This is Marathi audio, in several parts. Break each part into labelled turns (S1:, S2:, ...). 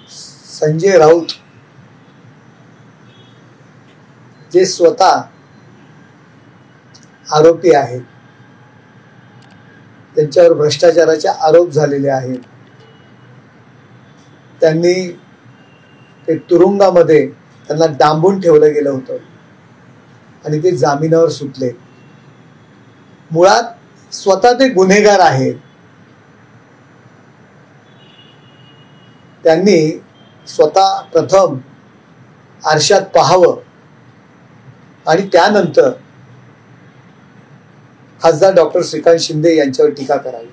S1: संजय राऊत जे स्वतः आरोपी आहेत, त्यांच्यावर भ्रष्टाचाराचे आरोप झालेले आहेत, त्यांनी ते तुरुंगामध्ये त्यांना डांबून ठेवलं गेलं होतं आणि ते जामिनावर सुटले. मुळात स्वतः ते गुन्हेगार आहेत. त्यांनी स्वतः प्रथम आरशात पाहावं आणि त्यानंतर खासदार डॉक्टर श्रीकांत शिंदे यांच्यावर टीका करावी.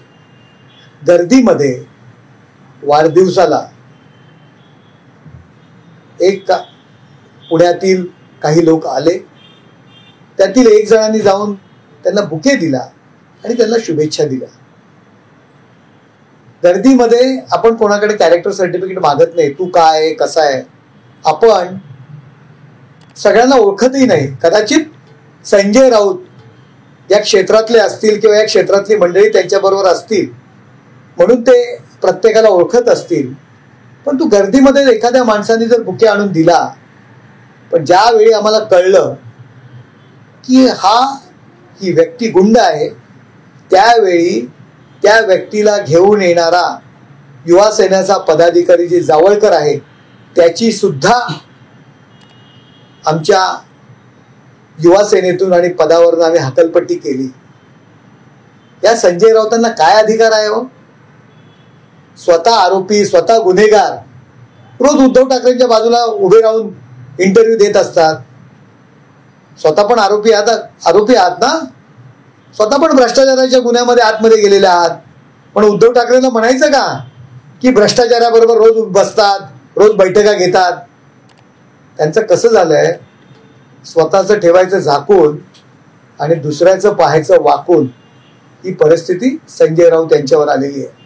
S1: गर्दीमध्ये वाढदिवसाला एक पुण्यातील काही लोक आले, त्यातील एक जणांनी जाऊन त्यांना बुके दिला आणि त्यांना शुभेच्छा दिल्या. गर्दीमध्ये आपण कोणाकडे कॅरेक्टर सर्टिफिकेट मागत नाही, तू काय कसा आहे. आपण सगळ्यांना ओळखतही नाही. कदाचित संजय राऊत या क्षेत्रातले असतील किंवा या क्षेत्रातली मंडळी त्यांच्याबरोबर असतील म्हणून ते प्रत्येकाला ओळखत असतील, पण तू गर्दीमध्ये एखाद्या माणसाने जर बुके आणून दिला, पण ज्यावेळी आम्हाला कळलं की ही व्यक्ती गुंड आहे, त्यावेळी त्या व्यक्तीला घेऊन येणारा युवा सेनेचा पदाधिकारी जे जावळकर आहे त्याची सुद्धा आमच्या युवा सेनेतून आणि पदावरून आम्ही हकलपट्टी केली. या संजय राऊतांना काय अधिकार आहे हो? स्वतः आरोपी, स्वतः गुन्हेगार, रोज उद्धव ठाकरेंच्या बाजूला उभे राहून इंटरव्ह्यू देत असतात. स्वतः पण आरोपी आहात ना, स्वतः पण भ्रष्टाचाराच्या गुन्ह्यामध्ये आतमध्ये गेलेले आहात. पण उद्धव ठाकरेंना म्हणायचं का की भ्रष्टाचाराबरोबर रोज बसतात, रोज बैठका घेतात. त्यांचं कसं झालंय, स्वतःचं ठेवायचं झाकून आणि दुसऱ्याचं पाहायचं वाकून, ही परिस्थिती संजय राऊत यांच्यावर आलेली आहे.